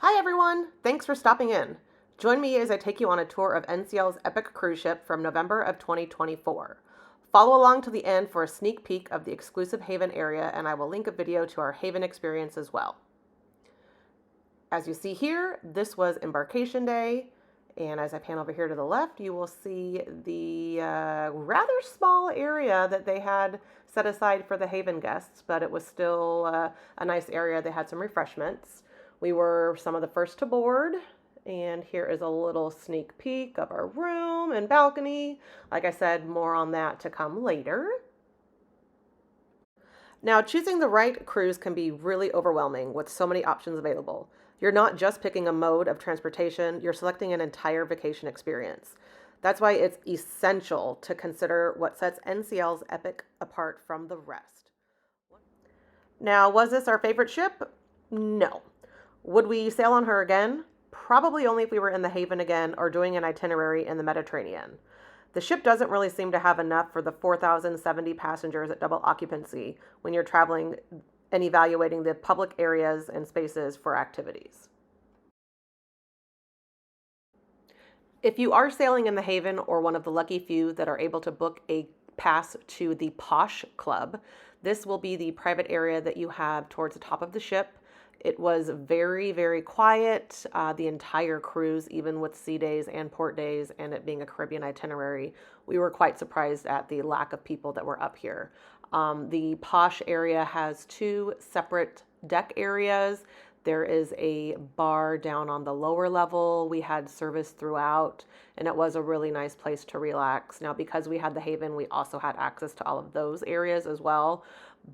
Hi everyone! Thanks for stopping in. Join me as I take you on a tour of NCL's epic cruise ship from November of 2024. Follow along to the end for a sneak peek of the exclusive Haven area, and I will link a video to our Haven experience as well. As you see here, this was embarkation day, and as I pan over here to the left, you will see the rather small area that they had set aside for the Haven guests, but it was still a nice area. They had some refreshments. We were some of the first to board, and here is a little sneak peek of our room and balcony. Like I said, more on that to come later. Now, choosing the right cruise can be really overwhelming with so many options available. You're not just picking a mode of transportation, you're selecting an entire vacation experience. That's why it's essential to consider what sets NCL's Epic apart from the rest. Now, was this our favorite ship? No. Would we sail on her again? Probably only if we were in the Haven again or doing an itinerary in the Mediterranean. The ship doesn't really seem to have enough for the 4,070 passengers at double occupancy when you're traveling and evaluating the public areas and spaces for activities. If you are sailing in the Haven or one of the lucky few that are able to book a pass to the Posh Club, this will be the private area that you have towards the top of the ship. It was very, very quiet, the entire cruise, even with sea days and port days, and it being a Caribbean itinerary. We were quite surprised at the lack of people that were up here. The Posh area has two separate deck areas. There is a bar down on the lower level. We had service throughout, and it was a really nice place to relax. Now, because we had the Haven, we also had access to all of those areas as well,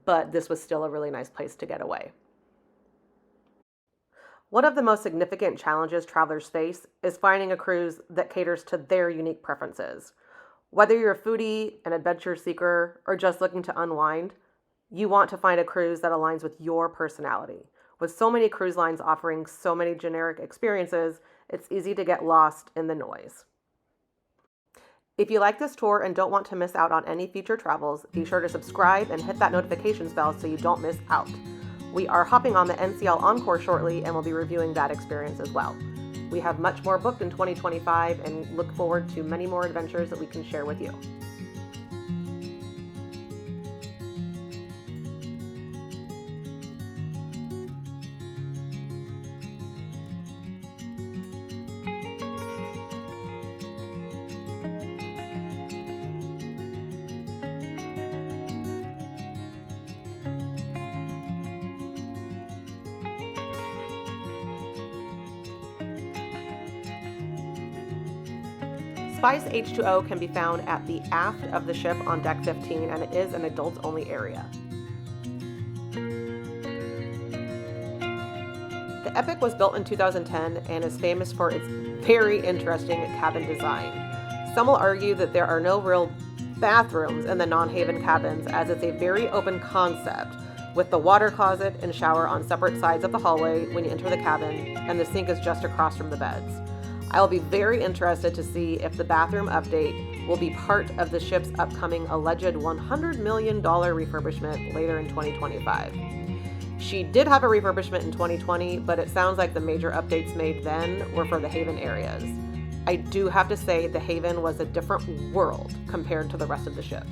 but this was still a really nice place to get away. One of the most significant challenges travelers face is finding a cruise that caters to their unique preferences. Whether you're a foodie, an adventure seeker, or just looking to unwind, you want to find a cruise that aligns with your personality. With so many cruise lines offering so many generic experiences, it's easy to get lost in the noise. If you like this tour and don't want to miss out on any future travels, be sure to subscribe and hit that notifications bell so you don't miss out. We are hopping on the NCL Encore shortly and we'll be reviewing that experience as well. We have much more booked in 2025 and look forward to many more adventures that we can share with you. Spice H2O can be found at the aft of the ship on deck 15, and it is an adults-only area. The Epic was built in 2010 and is famous for its very interesting cabin design. Some will argue that there are no real bathrooms in the non-Haven cabins, as it's a very open concept, with the water closet and shower on separate sides of the hallway when you enter the cabin, and the sink is just across from the beds. I will be very interested to see if the bathroom update will be part of the ship's upcoming alleged $100 million refurbishment later in 2025. She did have a refurbishment in 2020, but it sounds like the major updates made then were for the Haven areas. I do have to say the Haven was a different world compared to the rest of the ship.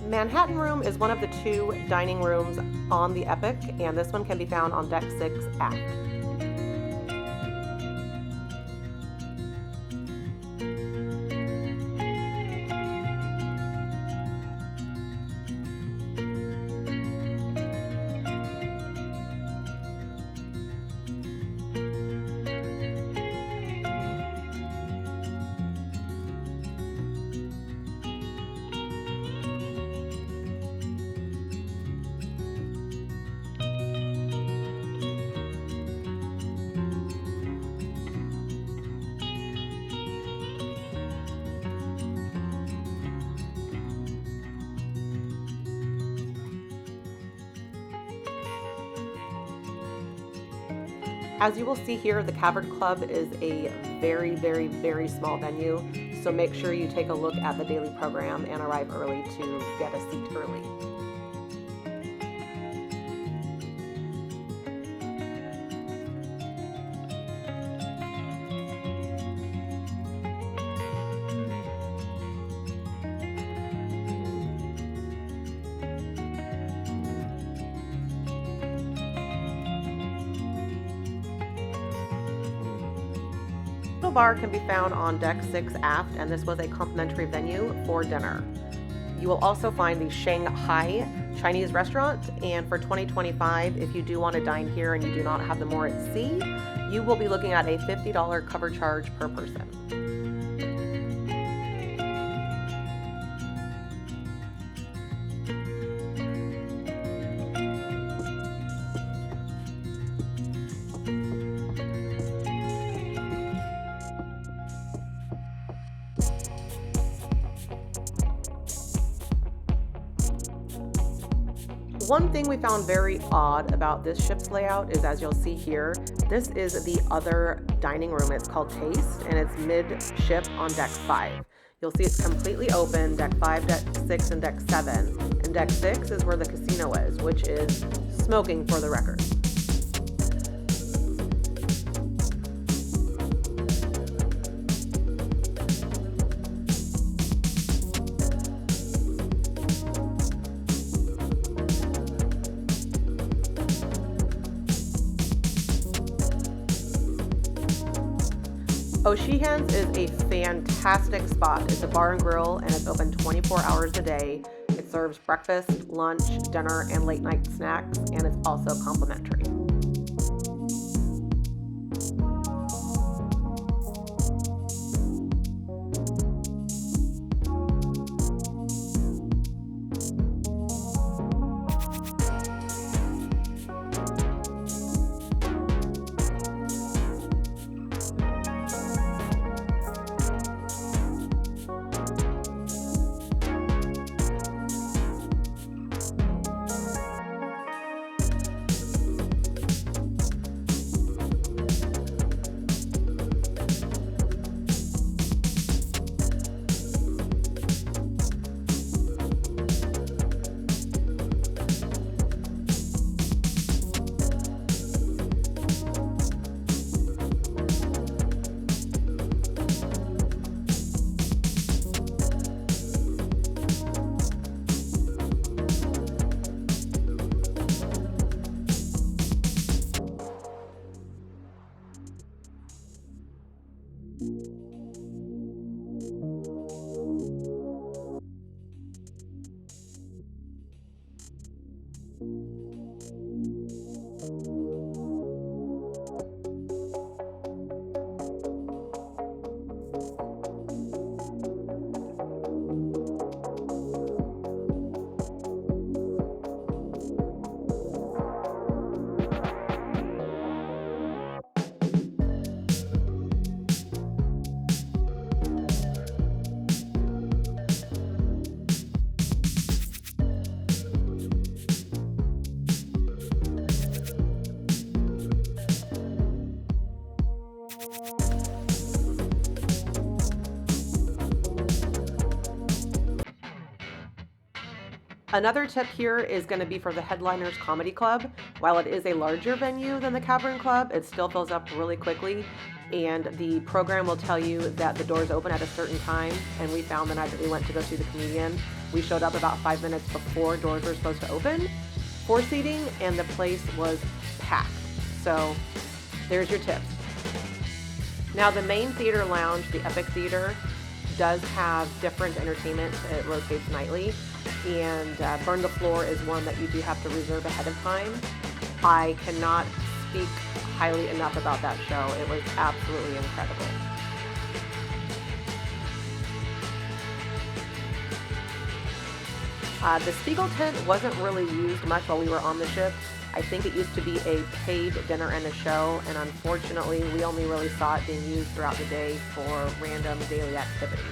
Manhattan Room is one of the two dining rooms on the Epic, and this one can be found on deck 6 aft. As you will see here, the Cavern Club is a very, very, very small venue, so make sure you take a look at the daily program and arrive early to get a seat early. The bar can be found on deck 6 aft, and this was a complimentary venue for dinner. You will also find the Shanghai Chinese restaurant, and for 2025, if you do want to dine here and you do not have the more at sea, you will be looking at a $50 cover charge per person. One thing we found very odd about this ship's layout is, as you'll see here, this is the other dining room. It's called Taste, and it's mid-ship on deck 5. You'll see it's completely open, deck 5, deck 6, and deck 7. And deck 6 is where the casino is, which is smoking for the record. O'Sheehan's is a fantastic spot. It's a bar and grill, and it's open 24 hours a day. It serves breakfast, lunch, dinner, and late night snacks, and it's also complimentary. Another tip here is going to be for the Headliners Comedy Club. While it is a larger venue than the Cavern Club, it still fills up really quickly, and the program will tell you that the doors open at a certain time. And we found the night that we went to go see the comedian, we showed up about 5 minutes before doors were supposed to open for seating, and the place was packed. So there's your tips. Now, the main theater lounge, the Epic Theater, does have different entertainment. It rotates nightly, and Burn the Floor is one that you do have to reserve ahead of time. I cannot speak highly enough about that show. It was absolutely incredible. The Spiegel tent wasn't really used much while we were on the ship. I think it used to be a paid dinner and a show, and unfortunately, we only really saw it being used throughout the day for random daily activities.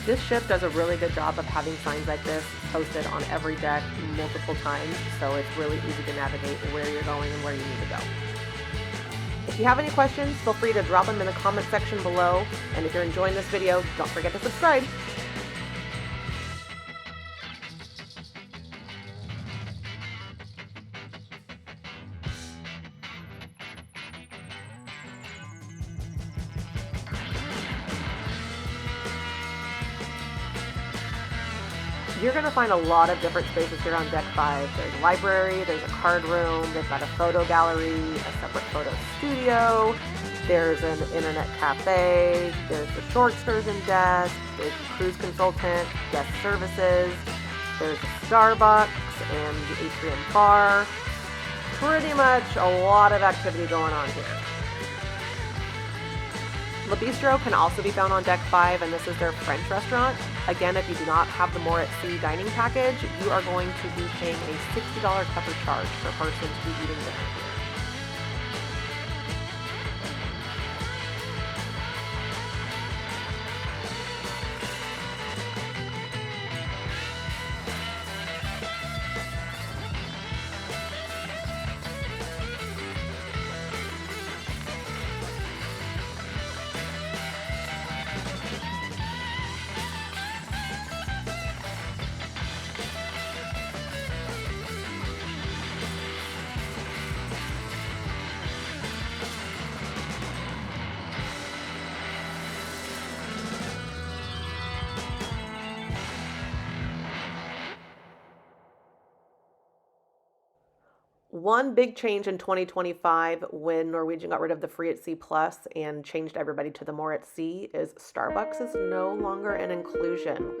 This ship does a really good job of having signs like this posted on every deck multiple times, so it's really easy to navigate where you're going and where you need to go. If you have any questions, feel free to drop them in the comment section below, and if you're enjoying this video, don't forget to subscribe. You're going to find a lot of different spaces here on deck 5. There's a library, there's a card room, they've got a photo gallery, a separate photo studio, there's an internet cafe, there's the shore excursion desk, there's a cruise consultant, guest services, there's a Starbucks and the atrium bar. Pretty much a lot of activity going on here. Le Bistro can also be found on deck 5, and this is their French restaurant. Again, if you do not have the More at Sea dining package, you are going to be paying a $60 cover charge per person to be eating dinner here. One big change in 2025 when Norwegian got rid of the Free at Sea Plus and changed everybody to the More at Sea is Starbucks is no longer an inclusion.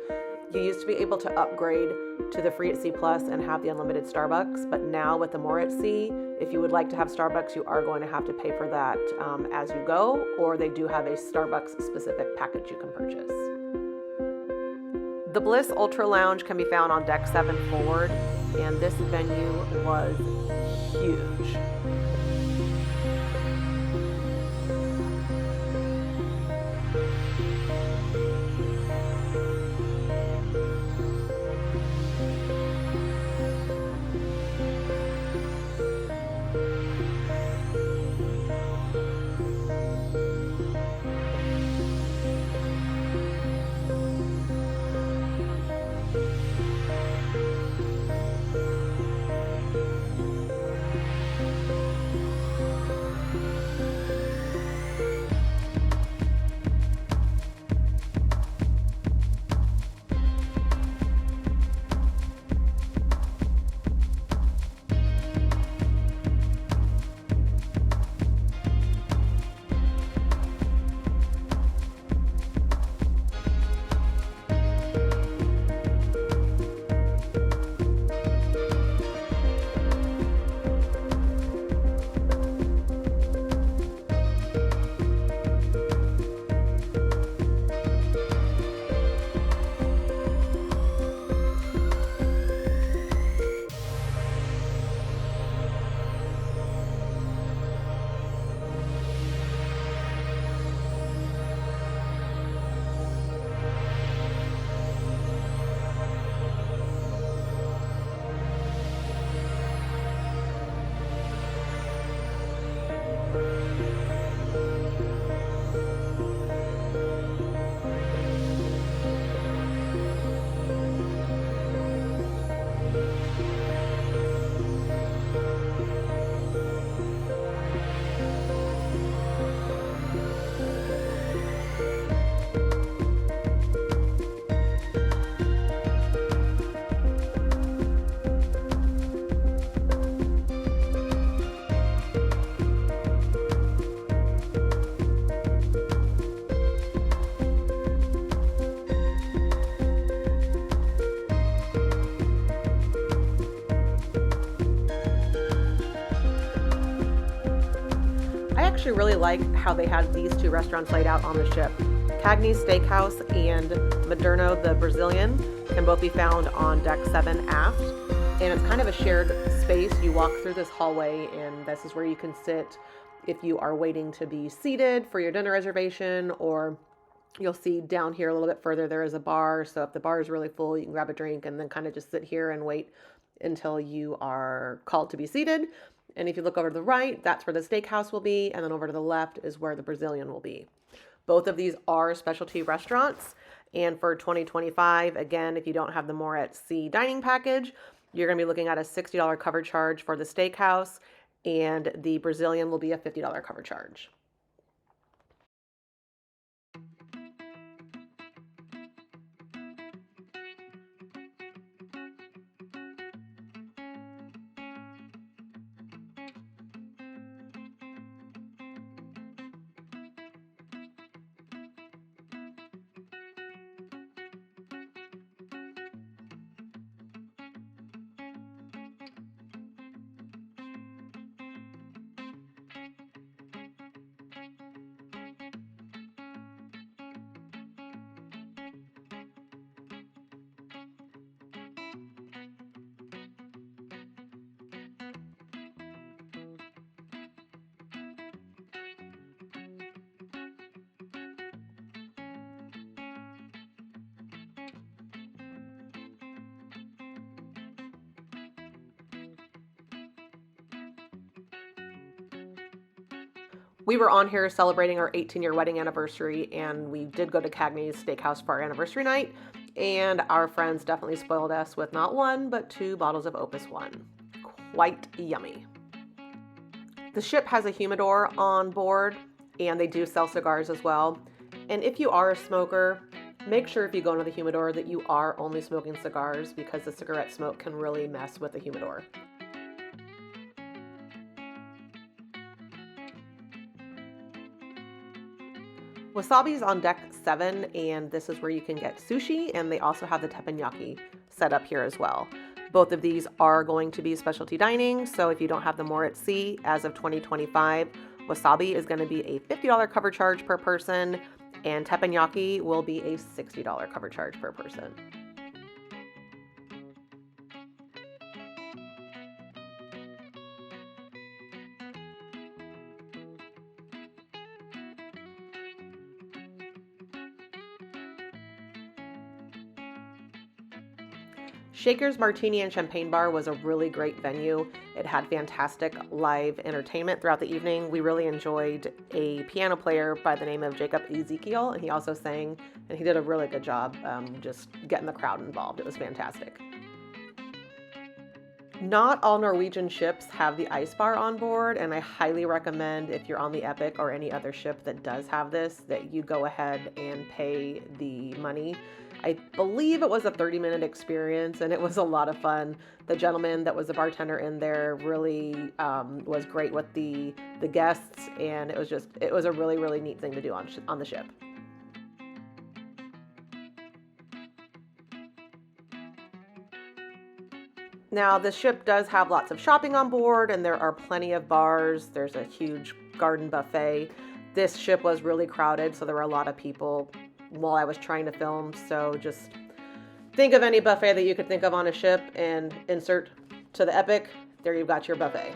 You used to be able to upgrade to the Free at Sea Plus and have the unlimited Starbucks, but now with the More at Sea, if you would like to have Starbucks, you are going to have to pay for that as you go, or they do have a Starbucks specific package you can purchase. The Bliss Ultra Lounge can be found on deck 7 forward, and this venue was huge. actually really like how they had these two restaurants laid out on the ship. Cagney's Steakhouse and Moderno, the Brazilian, can both be found on deck 7 aft. And it's kind of a shared space. You walk through this hallway, and this is where you can sit if you are waiting to be seated for your dinner reservation, or You'll see down here a little bit further, there is a bar. So if the bar is really full, you can grab a drink and then kind of just sit here and wait until you are called to be seated. And if you look over to the right, that's where the steakhouse will be. And then over to the left is where the Brazilian will be. Both of these are specialty restaurants. And for 2025, again, if you don't have the More at Sea dining package, you're going to be looking at a $60 cover charge for the steakhouse, and the Brazilian will be a $50 cover charge. We were on here celebrating our 18-year wedding anniversary, and we did go to Cagney's Steakhouse for our anniversary night, and our friends definitely spoiled us with not one, but 2 bottles of Opus One. Quite yummy. The ship has a humidor on board, and they do sell cigars as well. And if you are a smoker, make sure if you go into the humidor that you are only smoking cigars, because the cigarette smoke can really mess with the humidor. Wasabi's on deck 7, and this is where you can get sushi, and they also have the teppanyaki set up here as well. Both of these are going to be specialty dining, so if you don't have the More at Sea as of 2025, Wasabi is going to be a $50 cover charge per person, and teppanyaki will be a $60 cover charge per person. Shaker's Martini and Champagne Bar was a really great venue. It had fantastic live entertainment throughout the evening. We really enjoyed a piano player by the name of Jacob Ezekiel, and he also sang, and he did a really good job just getting the crowd involved. It was fantastic. Not all Norwegian ships have the ice bar on board, and I highly recommend, if you're on the Epic or any other ship that does have this, that you go ahead and pay the money. I believe it was a 30-minute experience, and it was a lot of fun. The gentleman that was the bartender in there really was great with the guests, and it was a really, really neat thing to do on the ship. Now, the ship does have lots of shopping on board, and there are plenty of bars. There's a huge garden buffet. This ship was really crowded, so there were a lot of people while I was trying to film. So just think of any buffet that you could think of on a ship and insert to the Epic. There you've got your buffet.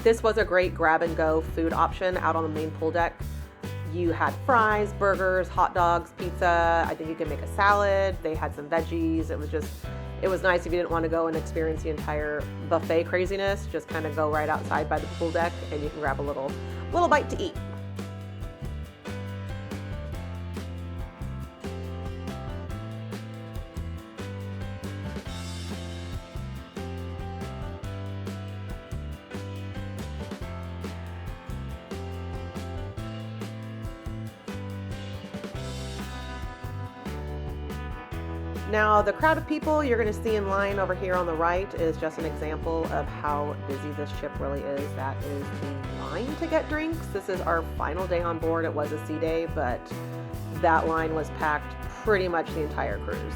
This was a great grab and go food option out on the main pool deck. You had fries, burgers, hot dogs, pizza. I think you could make a salad. They had some veggies. It was nice if you didn't want to go and experience the entire buffet craziness. Just kind of go right outside by the pool deck and you can grab a little bite to eat. Now, the crowd of people you're going to see in line over here on the right is just an example of how busy this ship really is. That is the line to get drinks. This is our final day on board. It was a sea day, but that line was packed pretty much the entire cruise.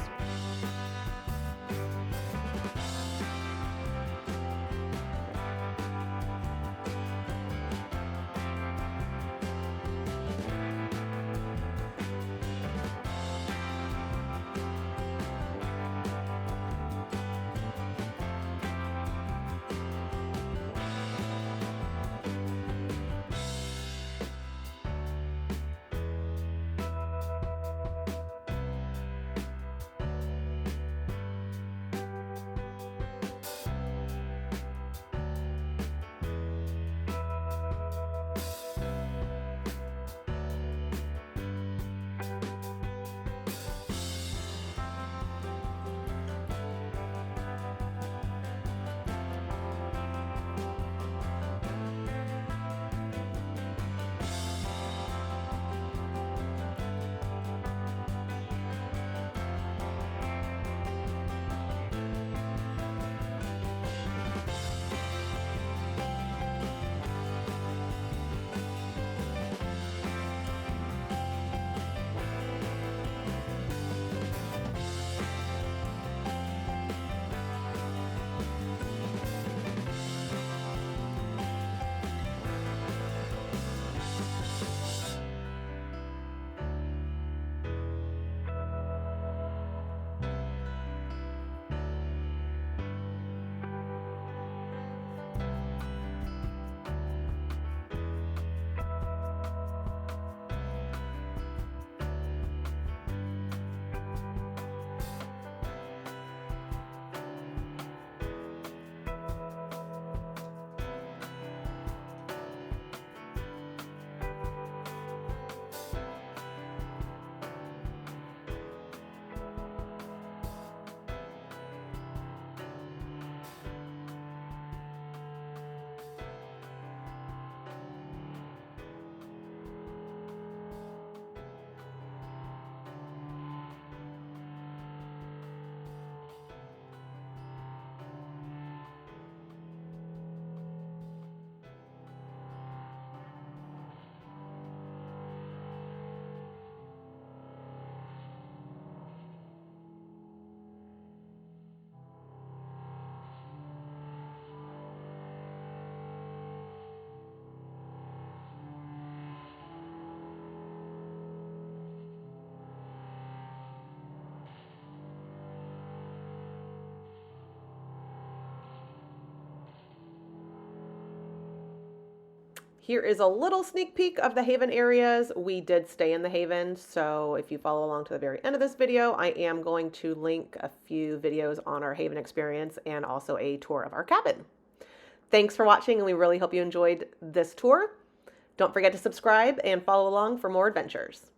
Here is a little sneak peek of the Haven areas. We did stay in the Haven, so if you follow along to the very end of this video, I am going to link a few videos on our Haven experience and also a tour of our cabin. Thanks for watching, and we really hope you enjoyed this tour. Don't forget to subscribe and follow along for more adventures.